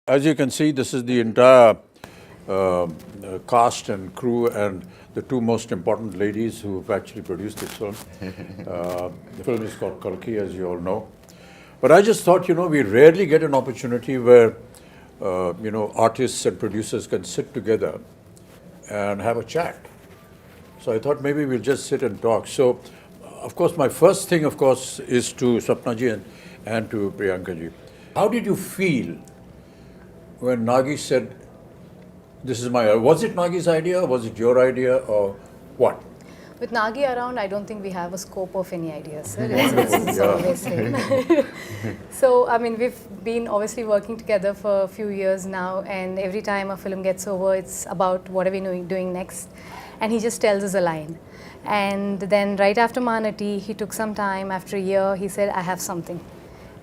As you can see, this is the entire uh, cast and crew and the two most important ladies who have actually produced this film. The film is called Kalki, as you all know. But I just thought, we rarely get an opportunity where, artists and producers can sit together and have a chat. So I thought maybe we'll just sit and talk. So, of course, my first thing, of course, is to Sapnaji and to Priyankaji. How did you feel when Nagi said, this is my, was it Nagi's idea, was it your idea, or what? With Nagi around, I don't think we have a scope of any ideas, sir. It's always same. So, I mean, we've been obviously working together for a few years now, and every time a film gets over, it's about what are we doing next, and he just tells us a line. And then right after Manati, he took some time, after a year, he said, I have something.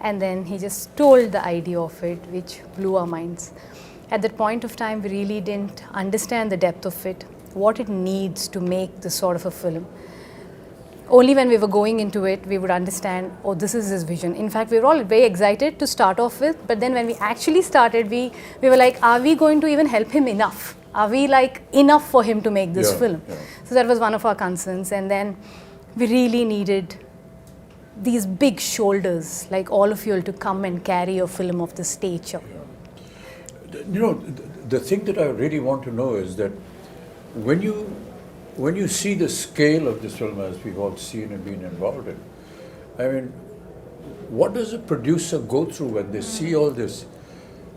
And then he just told the idea of it, which blew our minds. At that point of time, we really didn't understand the depth of it, what it needs to make this sort of a film. Only when we were going into it, we would understand, oh, this is his vision. In fact, we were all very excited to start off with, but then when we actually started, we were like, are we going to even help him enough? Are we like enough for him to make this film? Yeah. So that was one of our concerns. And then we really needed these big shoulders, like all of you, to come and carry a film of this stature. Yeah. The thing that I really want to know is that when you see the scale of this film, as we've all seen and been involved in, I mean, what does a producer go through when they see all this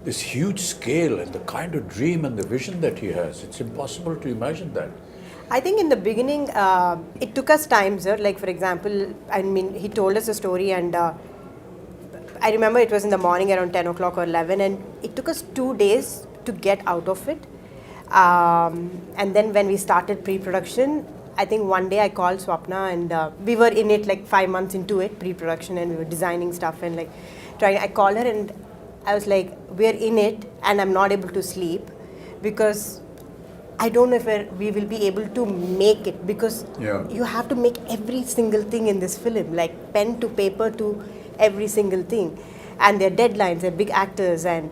huge scale and the kind of dream and the vision that he has? It's impossible to imagine that. I think in the beginning, it took us time, sir. Like, for example, I mean, he told us a story, and I remember it was in the morning around 10 o'clock or 11, and it took us 2 days to get out of it. And then when we started pre-production, I think one day I called Swapna, and we were in it like 5 months into it, pre-production, and we were designing stuff and like trying. I called her and I was like, we're in it, and I'm not able to sleep because I don't know if we will be able to make it, because you have to make every single thing in this film, like pen to paper to every single thing. And they're deadlines, they're big actors. And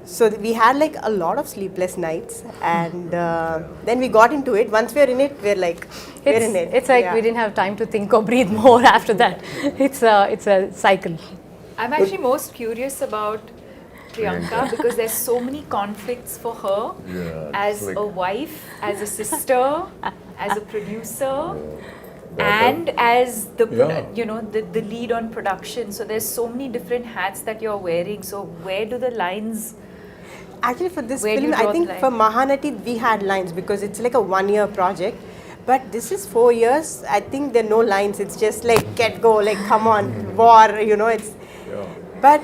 so we had like a lot of sleepless nights. And then we got into it. Once we're in it, we're like, we're in it. It's like we didn't have time to think or breathe more after that. It's a cycle. I'm actually most curious about Priyanka because there's so many conflicts for her as like a wife, as a sister, as a producer, and as the the lead on production. So there's so many different hats that you're wearing. So where do the lines? Actually, for this film, I think for Mahanati we had lines because it's like a 1-year project. But this is 4 years. I think there are no lines. It's just like get go, like come on, war. It's. But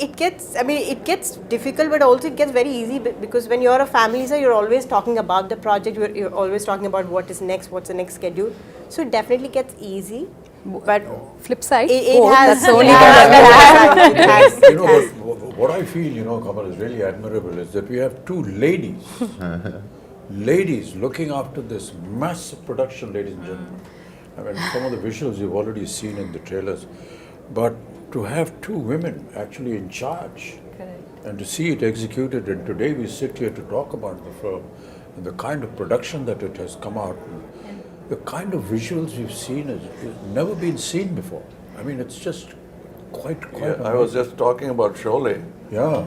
it gets difficult, but also it gets very easy because when you're a family, so you're always talking about the project, you're always talking about what is next, what's the next schedule. So it definitely gets easy. But flip side, it has. That's only what I feel, Kamal, is really admirable is that we have two ladies looking after this massive production, ladies and gentlemen. I mean, some of the visuals you've already seen in the trailers, but to have two women actually in charge. Correct. And to see it executed, and today we sit here to talk about the film and the kind of production that it has come out, the kind of visuals we've seen has never been seen before. I mean, it's just quite I was just talking about Sholay. Yeah.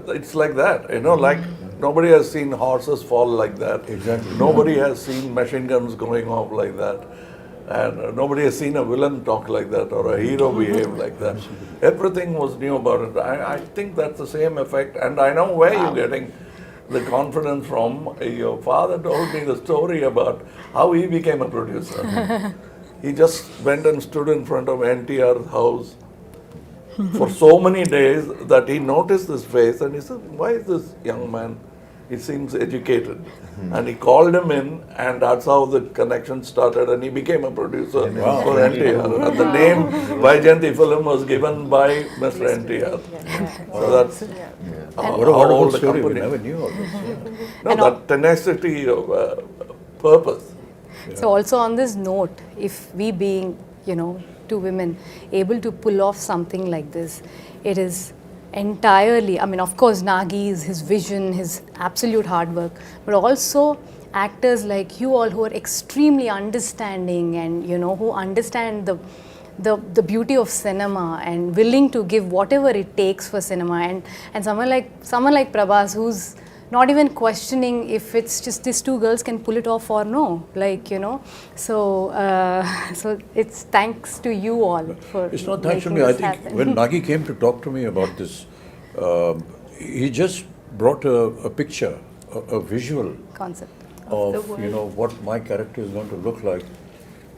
It's like that, like nobody has seen horses fall like that. Exactly. Nobody has seen machine guns going off like that. And nobody has seen a villain talk like that or a hero behave like that. Everything was new about it. I think that's the same effect. And I know where you're getting the confidence from. Your father told me the story about how he became a producer. He just went and stood in front of NTR's house for so many days that he noticed this face and he said, why is this young man? He seems educated. And he called him in, and that's how the connection started, and he became a producer for NTR. And the name Vaijayanti film was given by Mr. NTR. So that's what a wonderful story. We never knew all this. No, that tenacity of purpose. So also on this note, if we being, two women able to pull off something like this, it is entirely. I mean, of course, Nagi's, his vision, his absolute hard work, but also actors like you all who are extremely understanding and, you know, who understand the beauty of cinema and willing to give whatever it takes for cinema, and someone like Prabhas, who's not even questioning if it's just these two girls can pull it off or no, like, you know. So so it's thanks to you all for It's not thanks to making me. I this think happen. when Nagi came to talk to me about this, he just brought a picture, a visual concept. of you know what my character is going to look like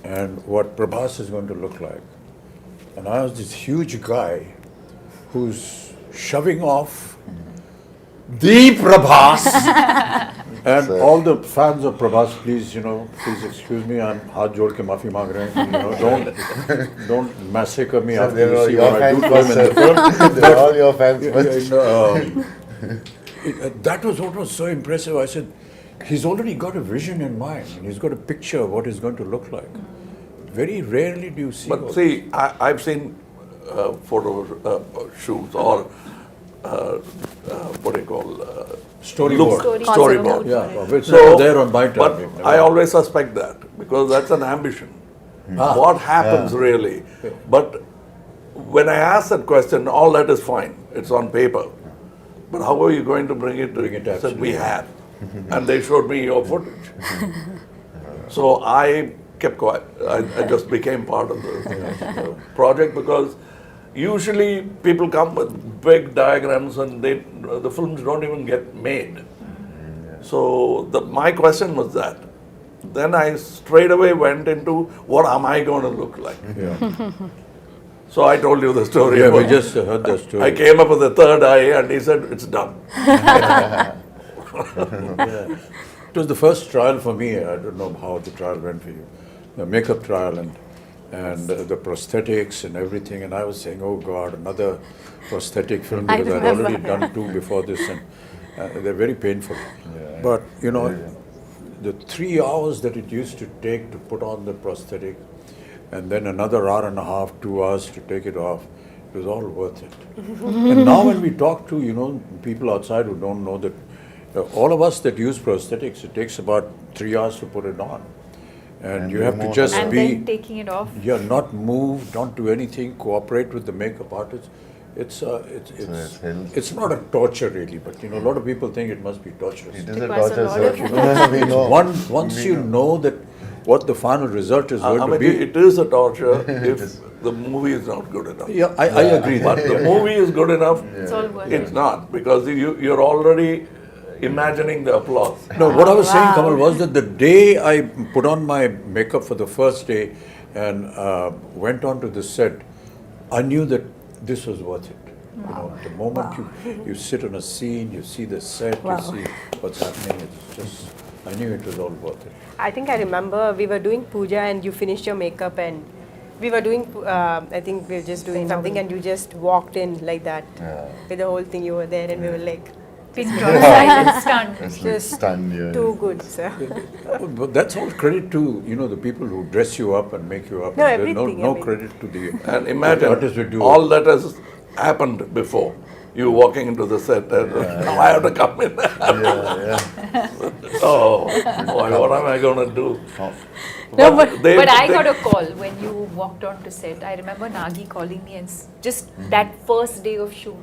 and what Prabhas is going to look like. And I was this huge guy who's shoving off the Prabhas. And all the fans of Prabhas, please, you know, please excuse me, I'm haath jod ke maafi maang rahe hain, you know, don't massacre me after They're you all see your what I do fans to him in the first, film. They're all your fans Yeah, first. that was what was so impressive. I said, he's already got a vision in mind. And he's got a picture of what he's going to look like. Very rarely do you see. But all see, I've seen photo shoots or what do you call Storyboard. storyboard. Yeah, it's So, never there on my time. but We've never- I always suspect that because that's an ambition. What happens really? But when I ask that question, all that is fine. It's on paper. But how are you going to bring it to Bring it said absolutely. we have? And they showed me your footage. So I kept quiet. I just became part of the project because usually people come with big diagrams and the films don't even get made. So my question was that. Then I straight away went into what am I going to look like? Yeah, So I told you the story. yeah we about- just heard that story. I came up with the third eye and he said, it's done. It was the first trial for me. I don't know how the trial went for you. The makeup trial and the prosthetics and everything. And I was saying, oh God, another prosthetic film I because I'd remember, already done two before this, and they're very painful. But you know, the 3 hours that it used to take to put on the prosthetic, and then another hour and a half, 2 hours to take it off, it was all worth it. And now when we talk to, you know, people outside who don't know that, all of us that use prosthetics, it takes about 3 hours to put it on. And you have to just And be, then taking it off. not move, don't do anything, cooperate with the makeup artist. It's it's not a torture really, but you know, a lot of people think it must be torturous. It is a requires a torture, lot sir. of You know, we know. Once you know that what the final result is going I to mean, be. it is a torture if the movie is not good enough. Yeah, I agree. But the movie is good enough, It's all worth it's not because you're already imagining the applause. No, what I was saying, Kamal, was that the day I put on my makeup for the first day and went onto the set, I knew that this was worth it. You know, the moment you sit on a scene, you see the set, you see what's happening, it's just, I knew it was all worth it. I think I remember we were doing puja and you finished your makeup and we were doing, I think we were just doing something and you just walked in like that with the whole thing. You were there and we were like, Pin drop, silent, stunned. It's like just stunned, yeah. too good, sir. But that's all credit to, you know, the people who dress you up and make you up. No, There's everything, no I mean. credit to the And imagine artists who do all that has happened before. You walking into the set and now I have to come in. Oh, boy, what am I going to do? No, but But I got a call when you walked on to set. I remember Nagi calling me and just that first day of shoot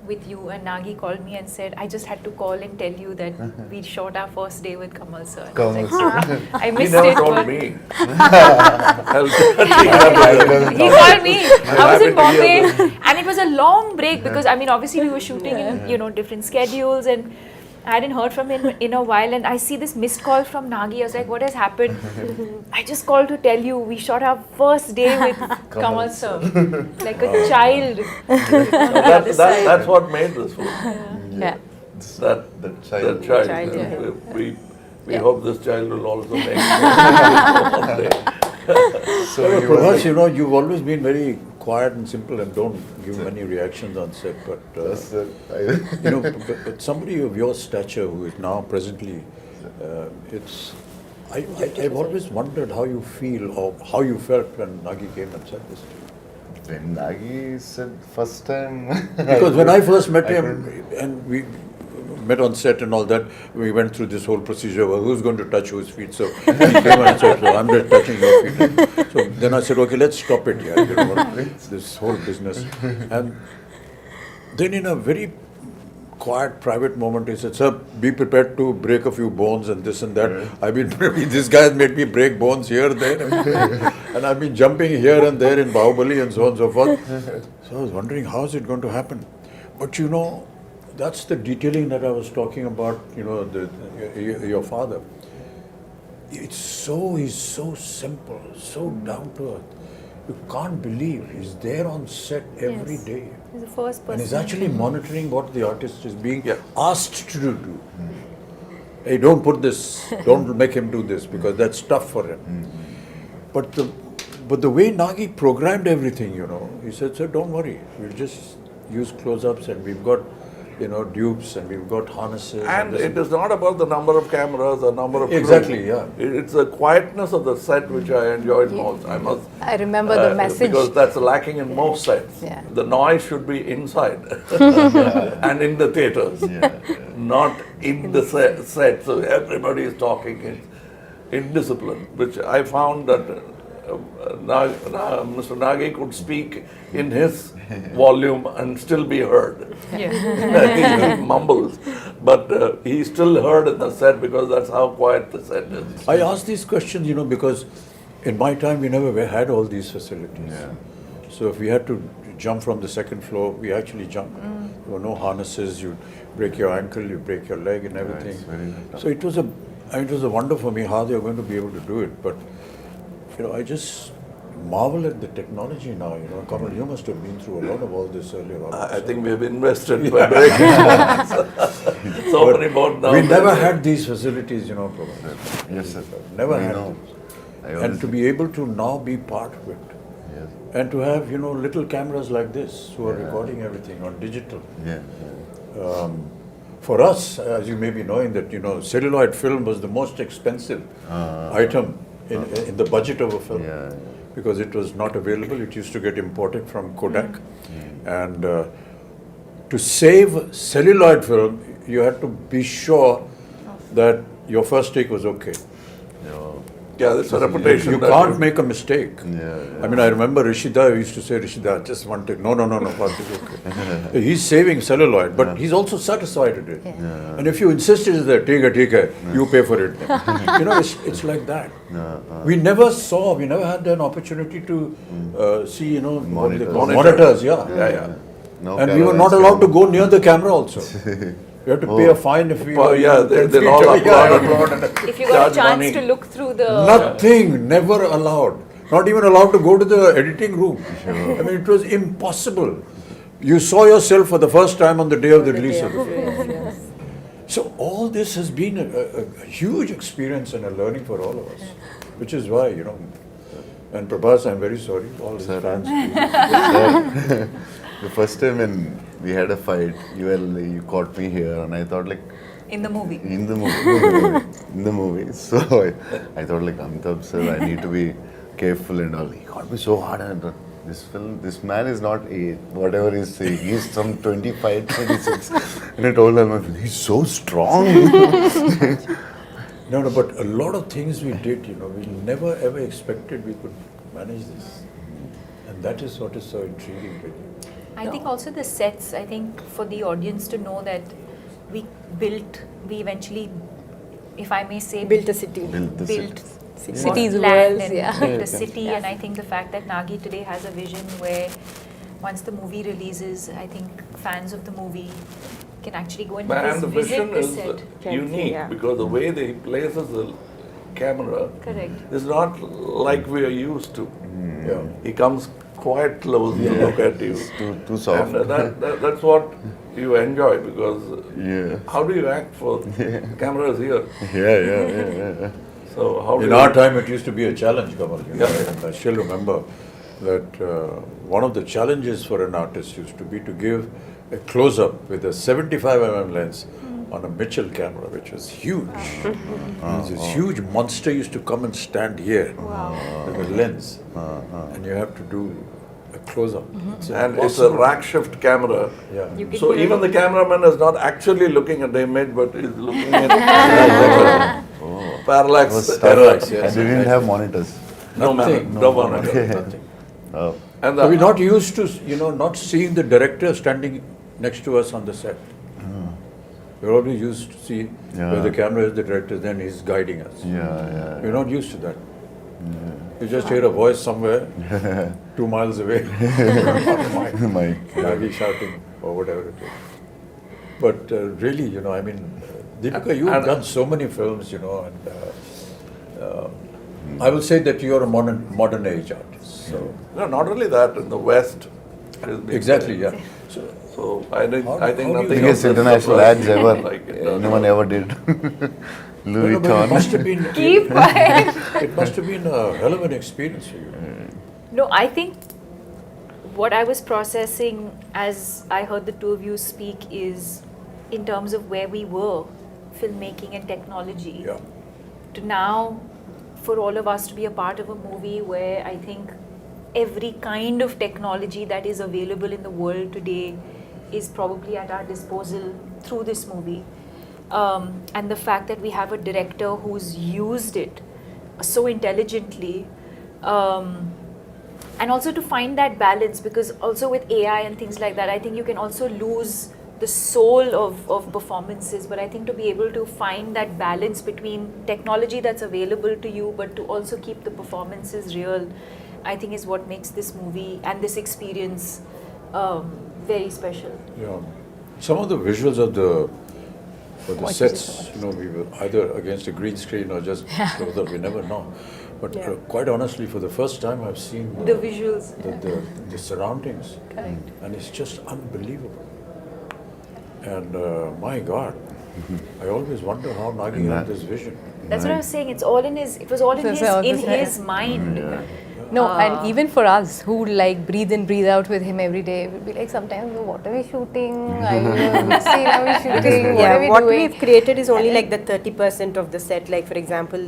with you, and Nagi called me and said, I just had to call and tell you that we shot our first day with Kamal sir. And I was Kamal like, sir. I He missed never it. told but me. He called me. I was in happy to hear Bombay, and it was a long break because I mean, obviously we were shooting in different schedules, and I hadn't heard from him in a while. And I see this missed call from Nagi. I was like, what has happened? I just called to tell you we shot our first day with Kamal sir, like a child. That's what made this film. yeah. That child. child. Child, yeah. We hope this child will also make it one day. So you were Prabhas, like, you know, you've always been very quiet and simple and don't give many reactions on set, but that's you know, but somebody of your stature who is now presently, I've always wondered how you feel or how you felt when Nagi came and said this to you. When Nagi said first time. Because when I first met I him, and we met on set and all that, we went through this whole procedure of who's going to touch whose feet. So he came and said, so I'm just touching your feet. So then I said, okay, let's stop it here. You know what, this whole business. And then in a very quiet, private moment, he said, sir, be prepared to break a few bones and this and that. I've been, this guy has made me break bones here, there, and I've been jumping here and there in Bahubali and so on and so forth. So I was wondering, how is it going to happen? But you know, that's the detailing that I was talking about, you know, your father. He's so simple, so down to earth. You can't believe he's there on set every day. He's the first person. And he's actually monitoring what the artist is being asked to do. Hey, don't put this, don't make him do this because that's tough for him. But the way Nagi programmed everything, you know, he said, sir, don't worry, we'll just use close-ups and we've got, you know, dupes and we've got harnesses. And it is not about the number of cameras or number of crew. Exactly, yeah. It's the quietness of the set which I enjoyed most. I must. I remember the message. Because that's lacking in most sets. Yeah. The noise should be inside and in the theaters, not in the set. So everybody is talking in discipline, which I found that Mr. Nagi could speak in his volume and still be heard. He mumbles, but he's still heard in the set because that's how quiet the set is. I ask these questions, you know, because in my time we never had all these facilities. So if we had to jump from the second floor, we actually jumped. There were no harnesses, you break your ankle, you break your leg and everything. So it was a wonder for me how they were going to be able to do it. But you know, I just marvel at the technology now. You know, Kamal, you must have been through a lot of all this earlier on. I think we have invested by breaking so many bones now. We never had these facilities, you know, Prabhas. Yes, sir. Never I had know. them. And to be able to now be part of it. Yes. And to have, you know, little cameras like this who are recording everything on digital. For us, as you may be knowing that, you know, celluloid film was the most expensive item in the budget of a film. Because it was not available, it used to get imported from Kodak. And to save celluloid film, you had to be sure that your first take was okay. Yeah, that's a reputation. You can't make a mistake. I mean, I remember Rishida used to say, Rishida, just one take. No, first is okay. He's saving celluloid, but he's also satisfied with it. And if you insist it is there, take it, you pay for it. You know, it's like that. We never had an opportunity to see, you know, monitors. No And we were not allowed to go near the camera also. You have to pay a fine if we they'll all applaud. If you got a chance money. to look through the... Nothing, never allowed. Not even allowed to go to the editing room. I mean, it was impossible. You saw yourself for the first time on the day of the release of the film. So all this has been a huge experience and a learning for all of us. Which is why, you know, and Prabhas, I'm very sorry, all his fans. The first time when we had a fight, you caught me here, and I thought like. In the movie. In the movie. So I thought like, Amitabh sir, I need to be careful and all. He caught me so hard, and this man is not whatever he's saying. He's some 25, 26. And I told him, he's so strong. No, but a lot of things we did, you know, we never ever expected we could manage this. And that is what is so intriguing with it. I think also the sets, I think for the audience to know that we eventually, if I may say, Built a city. built Cities, land worlds, and built a city. And I think the fact that Nagi today has a vision where once the movie releases, I think fans of the movie can actually go and And the visit vision the is set. unique because the way they places the camera Correct. is not like we are used to. He comes quite close to look at you. Too soft. And that's what you enjoy because how do you act for camera is here? Yeah. So how do In you our time, it used to be a challenge, Kamal. You know, Yeah. and I still remember that one of the challenges for an artist used to be to give a close-up with a 75mm lens on a Mitchell camera, which was huge. This huge monster used to come and stand here with a lens, and you have to do a close up. And it's a rack shift camera. Yeah. You can So hear even it. the cameraman is not actually looking at the image, but is looking at parallax. Was Parallax, I yes. didn't have monitors. No Nothing, man, no monitor. Nothing. Oh. And So we're the, not used to, not seeing the director standing next to us on the set. We're always used to see where the camera is, the director, then he's guiding us. Yeah. We're not used to that. You just hear a voice somewhere, 2 miles away, My Maggie shouting or whatever it is. But really, Deepika, you've done so many films, and I will say that you're a modern age artist. So no, not only that, in the West. it has been exactly, there. yeah. So So I think How do you nothing biggest else is international surprising ads ever like it does. anyone ever did. Louis No, but it must Vuitton. have been Keep quiet. it must have been a hell of an experience for you. No, I think what I was processing as I heard the two of you speak is in terms of where we were, filmmaking and technology, Yeah. to now for all of us to be a part of a movie where I think every kind of technology that is available in the world today is probably at our disposal through this movie. And the fact that we have a director who's used it so intelligently, and also to find that balance, because also with AI and things like that, I think you can also lose the soul of performances, but I think to be able to find that balance between technology that's available to you but to also keep the performances real, I think is what makes this movie and this experience very special. Yeah. Some of the visuals of the sets, we were either against a green screen or just close up, we never know. But quite honestly, for the first time, I've seen The visuals. the surroundings, Correct. and it's just unbelievable. And my God, I always wonder how Nagi had this vision. That's what I was saying. It was all in his mind. No, and even for us who like breathe in, breathe out with him every day, we'd be like sometimes, what are we shooting? Which scene are we shooting? What are we what doing? we've created is only like the 30% of the set. Like for example,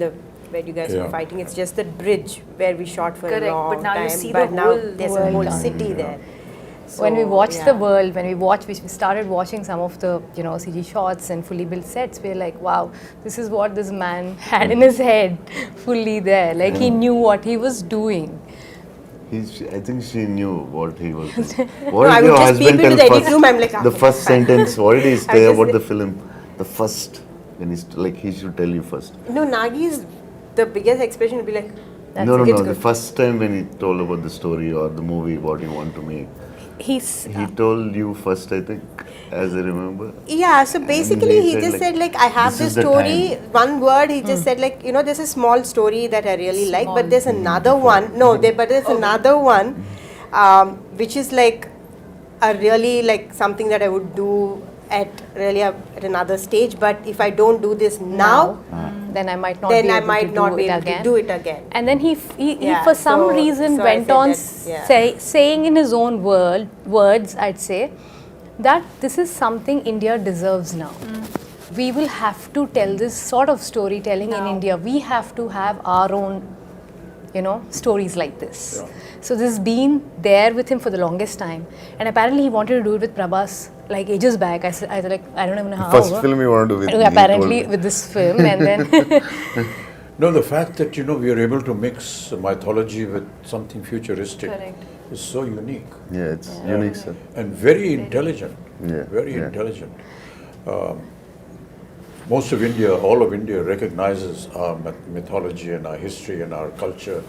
where you guys were Yeah. fighting, it's just that bridge where we shot for Correct, a long but now time. you see but the now whole there's a world whole done. city there. When we So, watched the yeah. world, we started watching some of the CG shots and fully built sets, we're like, wow, this is what this man had in his head, fully there. Like he knew what he was doing. I think she knew what he was doing. No, What I did would your just peep husband into tell the edit first? room, I'm like, The first sentence, what did he I say just- about the film? The first, when he's like, he should tell you first. No, Nagi's the biggest expression would be like, No, it's the good. first time when he told about the story or the movie, what he want to make. He told you first, I think, as I remember. Yeah, so basically he just said like, I have this this is the story, time. one word, he just said like, there's a small story that I really like, Small. but there's another one, but there's another one, which is like a really like something that I would do at another stage, but if I don't do this now, Then I might not then be I able might to not do be it able again. to do it again. And then he Yeah, for some so- reason so I went said on that, yeah. saying in his own words, I'd say, that this is something India deserves now. We will have to tell this sort of storytelling in India. We have to have our own, stories like this. Yeah. So this has been there with him for the longest time. And apparently he wanted to do it with Prabhas like ages back. I was like, I don't even know how. First film you want to do with me, he Apparently told me. with this film, and then No, the fact that we are able to mix mythology with something futuristic Correct. is so unique Yeah, it's unique, sir. and very intelligent. Yeah, Very yeah. intelligent. Most of India, all of India recognizes our mythology and our history and our culture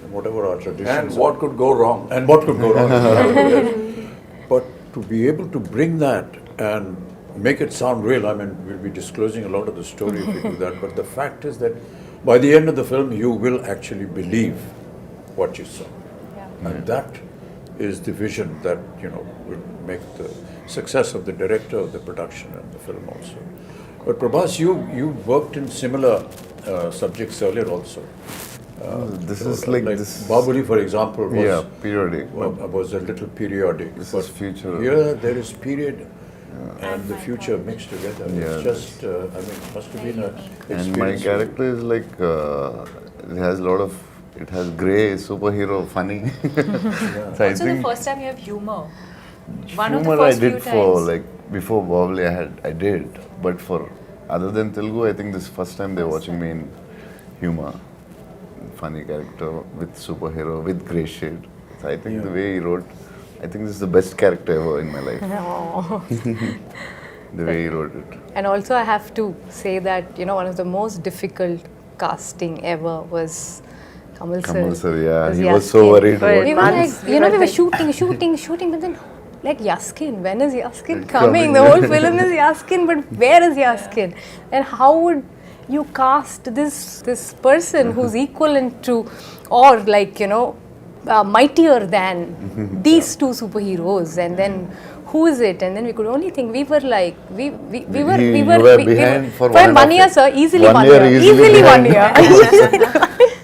and whatever our traditions. And what could go wrong? And what could go wrong? Yes. But to be able to bring that and make it sound real, we'll be disclosing a lot of the story if we do that, but the fact is that by the end of the film, you will actually believe what you saw. And that is the vision that, will make the success of the director, of the production and the film also. But Prabhas, you worked in similar subjects earlier also. This is like this. Bahubali, for example, was periodic. was a little periodic. This but is future. Here there is period and the future mixed together. Yeah, It's just, it must have been a And my experience. character is like, it has a lot of It has grey, superhero, funny. So I Also, the think first time you have humor. One of the humor I first few did for times. like before Bahubali I did, but for other than Telugu I think this is first time they're watching me in humor, funny character with superhero with grey shade. So I think the way he wrote, I think this is the best character ever in my life. The way he wrote it. And also, I have to say that, one of the most difficult casting ever was Kamal sir. Kamal sir, yeah, Was he was so Yaskin. worried about We it. were like, Months. we were shooting, but then, like, Yaskin, when is Yaskin coming? The whole film is Yaskin, but where is Yaskin? And how would you cast this person who's equivalent to, or like, mightier than these two superheroes? And then who is it? And then we could only think, we were like, we were behind for one year, sir, easily 1 year, year. easily Easily 1 behind. year.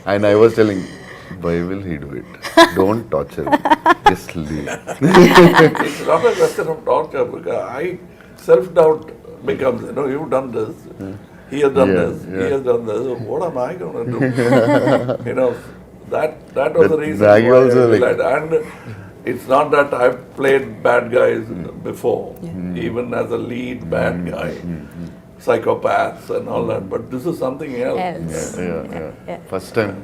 And I was telling, why will he do it? Don't torture him. Just leave. It's not a question of torture because I self-doubt becomes, you've done this, he has done this, he has done this, what am I going to do? That was the reason Nagi why also I like- realized. And it's not that I've played bad guys before, even as a lead bad guy, psychopaths and all that, but this is something else. Yeah. First time.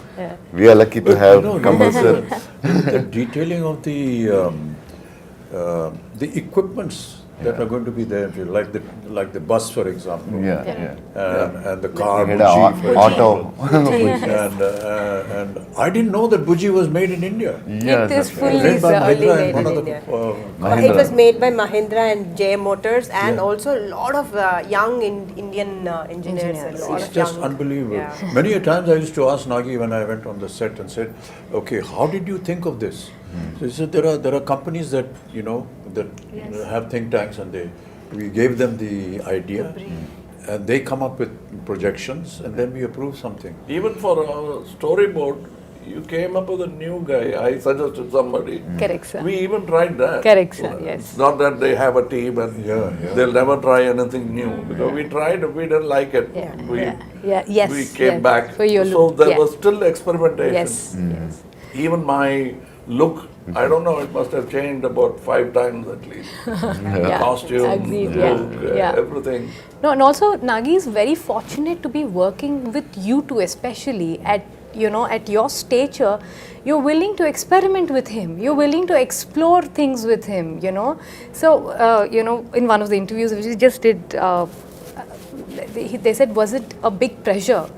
We are lucky to have Kamal sir. The detailing of the equipments that are going to be there, like the bus, for example. And the car, He had Buji, a for auto. and I didn't know that Buji was made in India. Yeah, It is that's fully right. Made by early Mahindra made and one in of the, India. It was made by Mahindra and J Motors and also a lot of young Indian engineers. Engineers. A lot It's of just young, unbelievable. Yeah. Many a times I used to ask Nagi when I went on the set and said, okay, how did you think of this? So he said, there are companies that, have think tanks, and we gave them the idea, and they come up with projections, and then we approve something. Even for a storyboard, you came up with a new guy. I suggested somebody. Correct, sir. We even tried that. Correct, sir, yes. It's not that they have a team and they'll never try anything new. Because we tried, we didn't like it. Yes. We came back. For your So look, there was still experimentation. Yes. Even my look, I don't know, it must have changed about 5 times at least. Costume, Agreed, look, yeah. everything. No, and also Nagi is very fortunate to be working with you two, especially at your stature. You're willing to experiment with him. You're willing to explore things with him. So in one of the interviews which we just did, they said, was it a big pressure?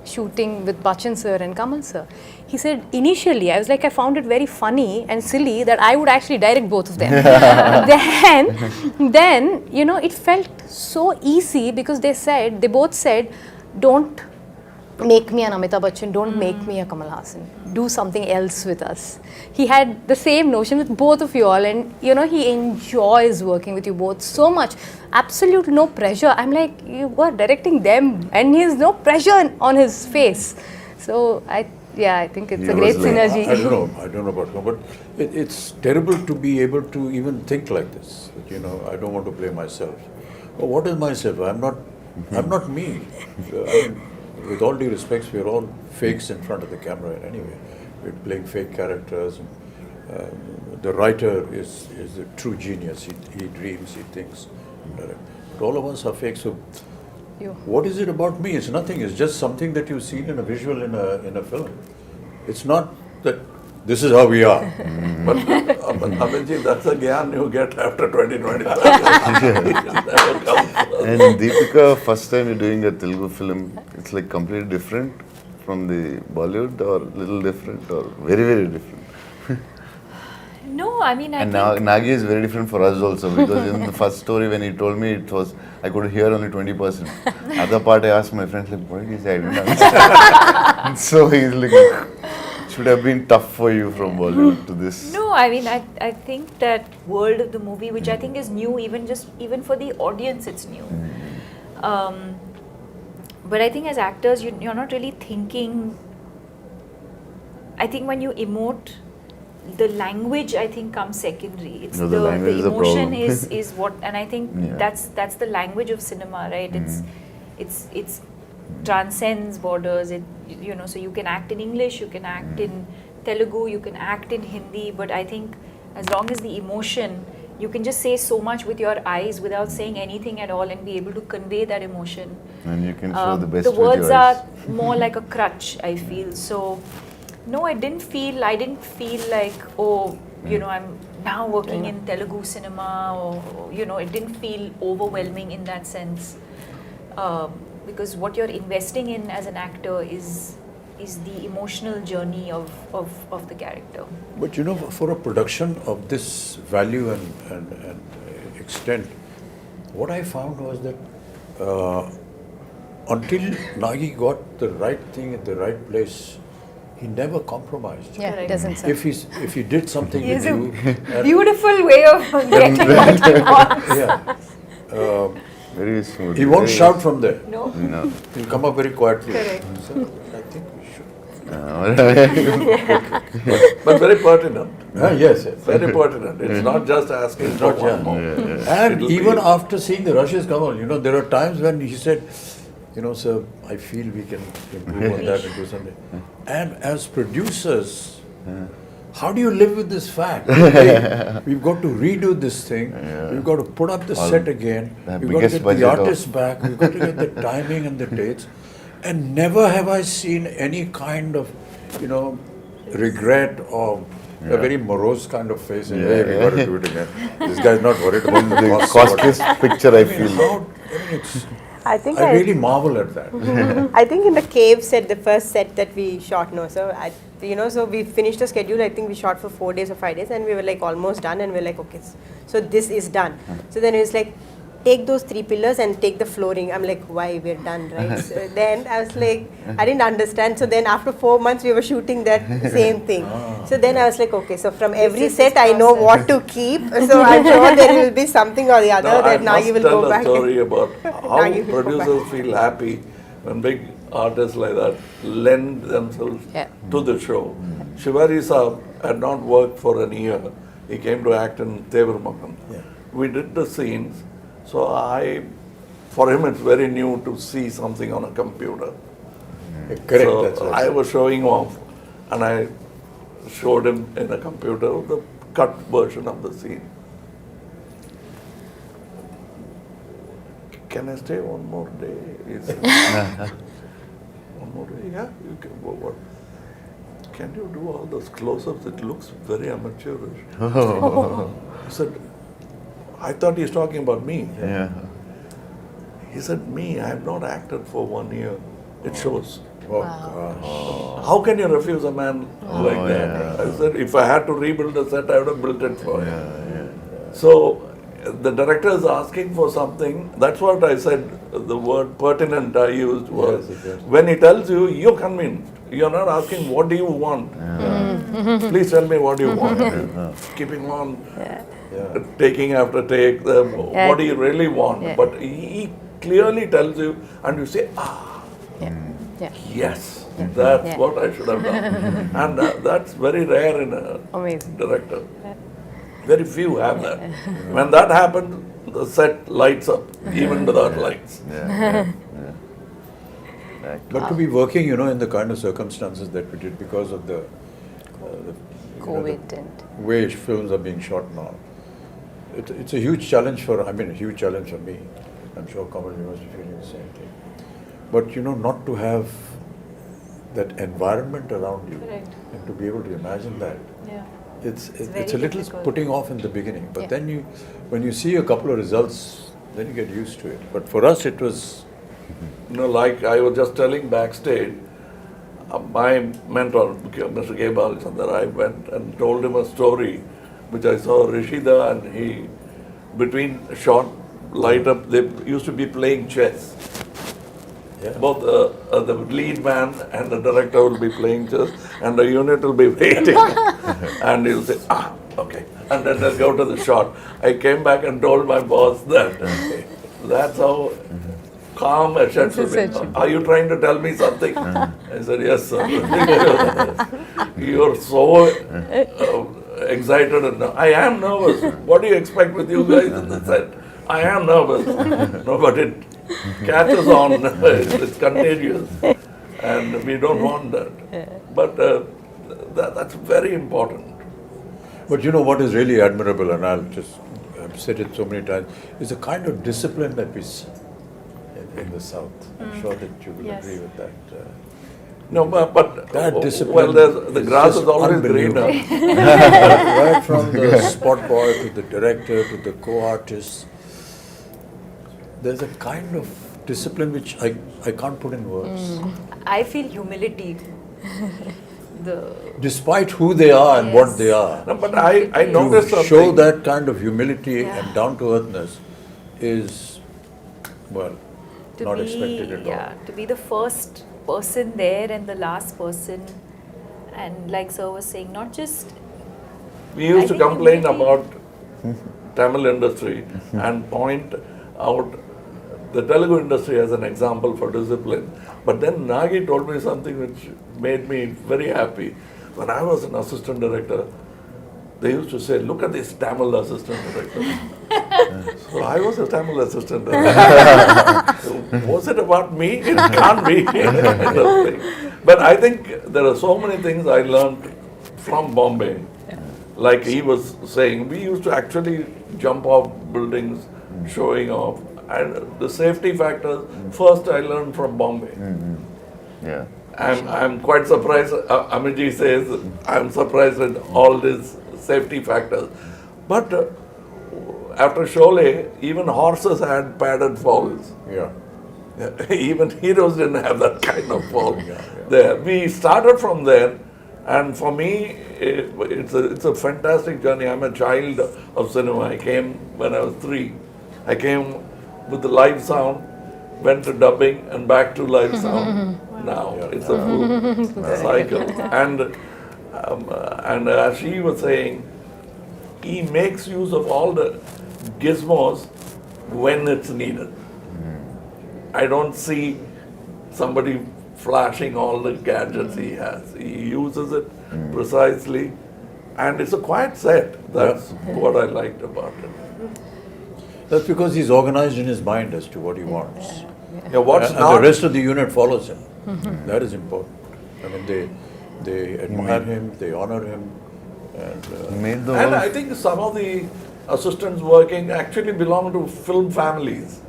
Shooting with Bachchan sir and Kamal sir. He said, initially, I was like, I found it very funny and silly that I would actually direct both of them. then, it felt so easy because they both said, don't make me an Amitabh Bachchan, don't make me a Kamal Haasan. Do something else with us. He had the same notion with both of you all, and he enjoys working with you both so much. Absolute no pressure. I'm like, you are directing them, and he has no pressure on his face. So I think it's a great was like- synergy. I don't know about him, but it's terrible to be able to even think like this. I don't want to play myself. Well, what is myself? I'm not me. With all due respects, we are all fakes in front of the camera anyway. We're playing fake characters. The writer is a true genius. He dreams, he thinks. But all of us are fake. So what is it about me? It's nothing. It's just something that you've seen in a visual in a film. It's not that this is how we are. But Abhijit, that's a gyan you get after 2025. It never comes. And Deepika, first time you're doing a Telugu film, it's like completely different from the Bollywood, or little different, or very, very different. No, I mean, I And think Nagi is very different for us also, because in the first story when he told me, I could hear only 20%. Other part I asked my friends, like, what did he say? I didn't understand. So he's like, it should have been tough for you from Bollywood to this. No, I mean, I think that world of the movie, which I think is new, even for the audience, it's new. But I think as actors, you're not really thinking. I think when you emote, the language, I think, comes secondary. It's No, the language is the emotion problem. is what, and I think that's the language of cinema, right? It's transcends borders. you know, so you can act in English, you can act in Telugu, you can act in Hindi, but I think as long as the emotion, you can just say so much with your eyes without saying anything at all and be able to convey that emotion. And you can show the best The with words your eyes. are more like a crutch, I feel. So, no, I didn't feel like, oh, you know, I'm now working in Telugu cinema, or, you know, it didn't feel overwhelming in that sense. Because what you're investing in as an actor is the emotional journey of the character. But you know, for a production of this value and extent, what I found was that until Nagi got the right thing at the right place, he never compromised. Yeah, Correct. it doesn't sound. If he did something He with has a you, and- beautiful way of getting what he wants. yeah, Very smooth. he won't very- shout from there. No? No. He'll come up very quietly. Correct. So I think we should. But very pertinent. Yes, yes. Very pertinent. It's not just asking It's for not one just. more. And It'll even be- after seeing the Rushes Kamal, you know, there are times when he said, you know, sir, I feel we can improve on that and do something. And as producers, how do you live with this fact? Hey, we've got to redo this thing. We've got to put up the set again. the We've got to biggest get budget the of- artists back. We've got to get the timing and the dates. And never have I seen any kind of, you know, regret or a very morose kind of face. And, hey, we got to do it again. This guy's not worried about the The cost. or what- costliest picture I I mean, feel. how, I mean, it's, I think I really marvel at that. I think in the cave set, the first set that we shot, no, so so we finished the schedule. I think we shot for 4 days or 5 days, and we were like almost done, and we were like, okay, so this is done. So then it was like, take those 3 pillars and take the flooring. I'm like, why, we're done, right? So then I was like, I didn't understand. So then after 4 months, we were shooting that same thing. So then I was like, okay, so from every is set, his I know what to keep. So I'm sure there will be something or the other Now, I that now must you will tell go a back. story about how Nagi will go back. producers feel happy when big artists like that lend themselves Yeah. to the show. Shivari Saab had not worked for a year. He came to act in Tevar Makan. Yeah. We did the scenes, so for him it's very new to see something on a computer. Correct, So that's right. I was showing off, and I showed him in a computer the cut version of the scene. Can I stay one more day? He said, one more day? Yeah, you can. What? Can you do all those close-ups? It looks very amateurish. I said, I thought he's talking about me. Yeah. He said, me, I have not acted for 1 year. It shows. Oh, gosh. How can you refuse a man like that? yeah. I said, if I had to rebuild the set, I would have built it for him. So the director is asking for something. That's what I said. The word pertinent I used was Yes, yes. when he tells you, you're convinced. You're not asking, what do you want? Please tell me what you want. Keeping on, taking after take, what do you really want? Yeah. But he clearly tells you, and you say, Yeah. yes, that's Yeah. what I should have done. And that's very rare in a Amazing. director. Very few have that. When that happens, the set lights up, even without lights. But to be working, you know, in the kind of circumstances that we did because of the, you know, COVID the and way films are being shot now, it's a huge challenge for, I mean, a huge challenge for me. I'm sure Kamal, you must be feeling the same thing. But, you know, not to have that environment around you Correct. and to be able to imagine that. Yeah. It's very a little difficult. putting off in the beginning, but Yeah. then when you see a couple of results, then you get used to it. But for us, it was, You know, like I was just telling backstage, my mentor, Mr. K. Balachandar, I went and told him a story which I saw Rishida, and he, between shot, light up, they used to be playing chess. yeah. Both the lead man and the director will be playing chess, and the unit will be waiting. And he'll say, okay. And then they'll go to the shot. I came back and told my boss that that's how calm a shot should be. Are you trying to tell me something? I said, yes, sir. You're so excited. And I am nervous. What do you expect with you guys in the set? I am nervous. No, but it catches on. It's contagious. and we don't want that. But that's very important. But you know what is really admirable, and I've said it so many times, is the kind of discipline that we see in the South. I'm sure that you will Yes. agree with that. No, but That discipline well, the grass just is always unbelievable. greener. Right from the spot boy to the director to the co-artist, there's a kind of discipline which I can't put in words. I feel humility. Despite who they are and what they are, No, but I noticed to something. show that kind of humility Yeah. and down-to-earthness is, well, To not be, expected at all. to be the first person there and the last person, and like Sir was saying, not just We used I to think complain humility- about Tamil industry and point out the Telugu industry as an example for discipline. But then Nagi told me something which made me very happy. When I was an assistant director, they used to say, look at this Tamil assistant director. So I was a Tamil assistant director. So was it about me? It can't be. Kind of thing. But I think there are so many things I learned from Bombay. Like he was saying, we used to actually jump off buildings, showing off. And the safety factors, first I learned from Bombay. Yeah. I'm quite surprised. Amiji says, I'm surprised at all these safety factors. But after Sholay, even horses had padded falls. Yeah. Even heroes didn't have that kind of fall. There, we started from there, and for me, it's a fantastic journey. I'm a child of cinema. I came when I was 3. I came with the live sound, went to dubbing, and back to live sound. Now it's a full cycle. And as she was saying, he makes use of all the gizmos when it's needed. I don't see somebody flashing all the gadgets he has. He uses it precisely, and it's a quiet set. That's what I liked about it. That's because he's organized in his mind as to what he wants. Yeah, what's And not the rest of the unit follows him. That is important. I mean, they admire him, they honor him, and He made the And whole I think some of the assistants working actually belong to film families.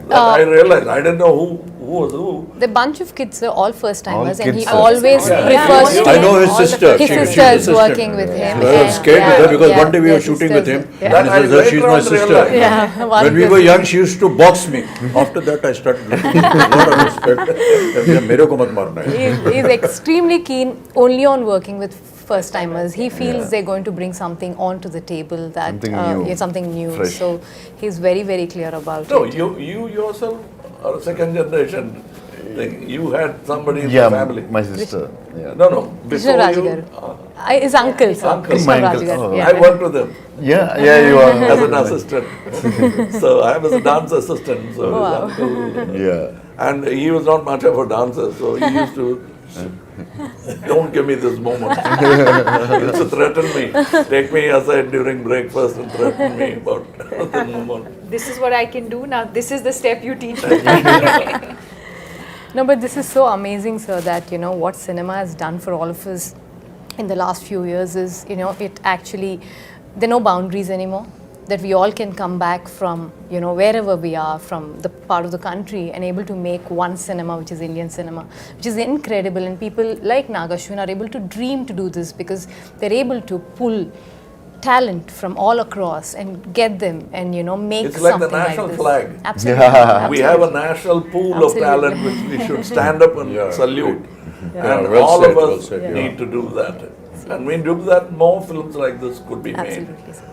That I realized. I didn't know who was who. The bunch of kids are all first timers, All and he kids. always Yeah. prefers Yeah. to. I know his sister. His She- she's sister is assistant. working with him. I was scared with her because one day we were yeah, shooting with him, sisters, and he That I says, "Sir, she's later my on sister." realized. Yeah, one When we were young, she used to box me. After that, I started looking with a lot of respect. मेरे को मत मारना है. He's extremely keen only on working with first timers. He feels they're going to bring something onto the table that Something new. yeah, something new. Fresh. So he's very, very clear about No, it. you yourself are a second generation thing. You had somebody in yeah, the family. my sister. Yeah. No. Krishna Before Raj you, garu. His uncle, sir. Uncle. Krishna My Raj uncle. garu, Oh. yeah. I worked with him Yeah, you are. as an assistant. So I was a dance assistant. So his uncle. Yeah. And he was not much of a dancer, so he used to, don't give me this moment. He used to threaten me, take me aside during breakfast and threaten me about the moment. this is what I can do now. This is the step you teach me. No, but this is so amazing, sir, that, you know, what cinema has done for all of us in the last few years is, you know, it actually, there are no boundaries anymore. That we all can come back from, you know, wherever we are, from the part of the country, and able to make one cinema, which is Indian cinema, which is incredible. And people like Nagashwin are able to dream to do this because they're able to pull talent from all across and get them and, you know, make It's like the something national this. flag. Absolutely. Yeah. We have a national pool of Absolutely. talent which we should stand up and Yeah, salute. Yeah, And well all said, of well us said, yeah. need to do that. And we do that, more films like this could be made. Absolutely, sir.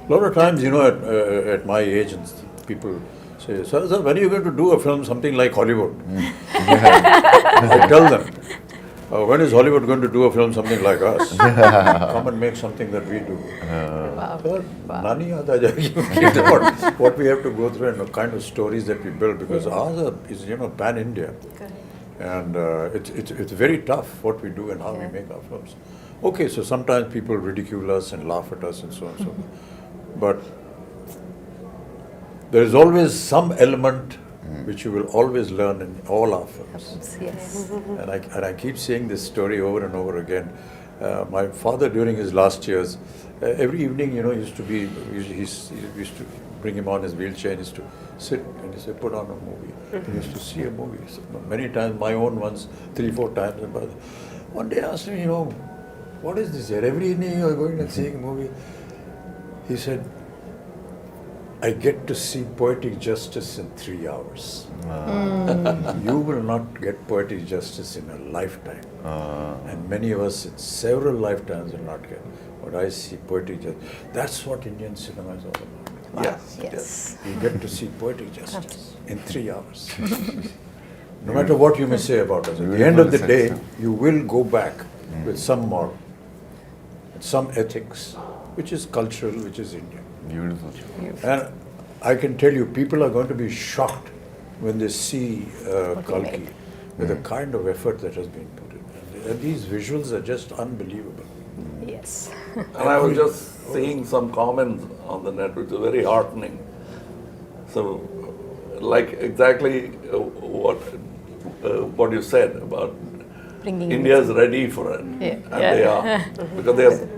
A lot of times, you know, at my age, and people say, sir, when are you going to do a film, something like Hollywood? I tell them, when is Hollywood going to do a film, something like us? Come and make something that we do. Sir, nani yaad aa jayegi. What we have to go through and the kind of stories that we build, because ours is, you know, pan-India. And it's very tough what we do and how we make our films. Okay, so sometimes people ridicule us and laugh at us and so on and so forth. But there is always some element which you will always learn in all our films. Yes. And I keep saying this story over and over again. My father, during his last years, every evening, he used to bring him on his wheelchair and used to sit and he said, put on a movie. He used to see a movie. So many times, my own ones, 3-4 times. And one day I asked him, what is this here? Every evening you are going and seeing a movie. He said, I get to see poetic justice in 3 hours. You will not get poetic justice in a lifetime. And many of us in several lifetimes will not get. But I see poetic justice. That's what Indian cinema is all about. Yes. Yes. You get to see poetic justice in 3 hours. No matter what you may say about us, at the end of the day, you will go back with some moral, some ethics, which is cultural, which is Indian. Beautiful. And I can tell you, people are going to be shocked when they see Kalki with the kind of effort that has been put in. And these visuals are just unbelievable. Yes. And I was just seeing some comments on the net which are very heartening. So, like exactly what you said about Bringing India's ready for it. Yeah. And they are. Because they are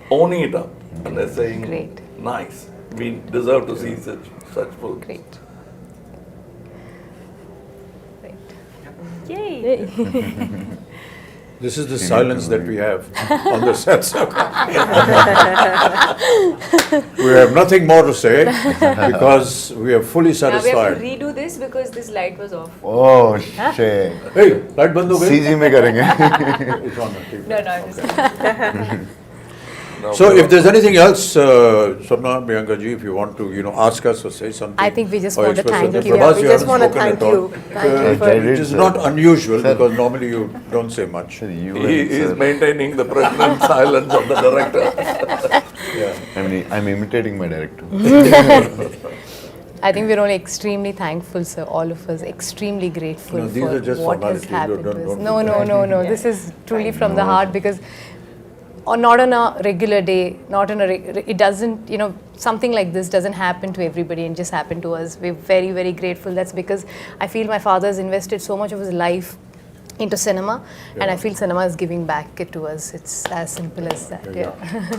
owning it up. And they're saying, Great. nice, we deserve to see such films. Great. Yay! This is the silence that we have on the sets. We have nothing more to say because we are fully Now we have to satisfied. redo this because this light was off. Oh shit. Hey, light band ho gayi? CG में करेंगे. It's on the TV. No, I'm just So if there's anything else, Sapna, Priyanka ji, if you want to, ask us or say something. I think we just or want to express thank something. you. Prabhas, We you just haven't want to spoken thank at all. you. Thank you for Which is not unusual Sir. because normally you don't say much. Sir, you He and is sir. maintaining the pregnant silence of the director. I'm imitating my director. I think we're only extremely thankful, sir, all of us, extremely grateful No, these for are just what has formalities. happened. Don't- to us. don't No, do no, that. no. This is truly from the heart because not on a regular day, not on it doesn't, something like this doesn't happen to everybody and just happen to us. We're very, very grateful. That's because I feel my father has invested so much of his life into cinema and I feel cinema is giving back it to us. It's as simple as that. Yeah. Yeah.